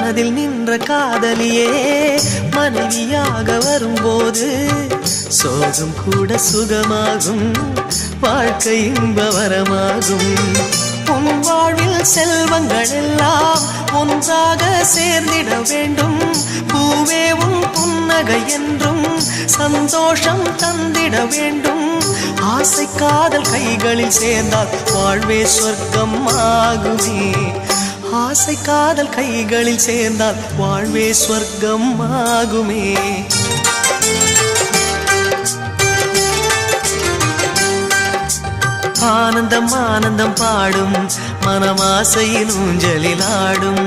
மனதில் நின்ற காதலியே மனைவியாக வரும்போது சோகம் கூட சுகமாகும், வாழ்க்கை இன்பவரமாகும். உன் வாழ்வில் செல்வங்கள் எல்லாம் ஒன்றாக சேர்ந்திட வேண்டும். பூவே உன் புன்னகை என்றும் சந்தோஷம் தந்திட வேண்டும். ஆசை காதல் கைகளில் சேர்ந்தால் வாழ்வே சொர்க்கம் ஆகுமே. ஆசை காதல் கைகளில் சேர்ந்தால் வாழ்வே சொர்க்கம் ஆகுமே. ஆனந்தம் ஆனந்தம் பாடும் மனமாசையின் ஊஞ்சலில் ஆடும்.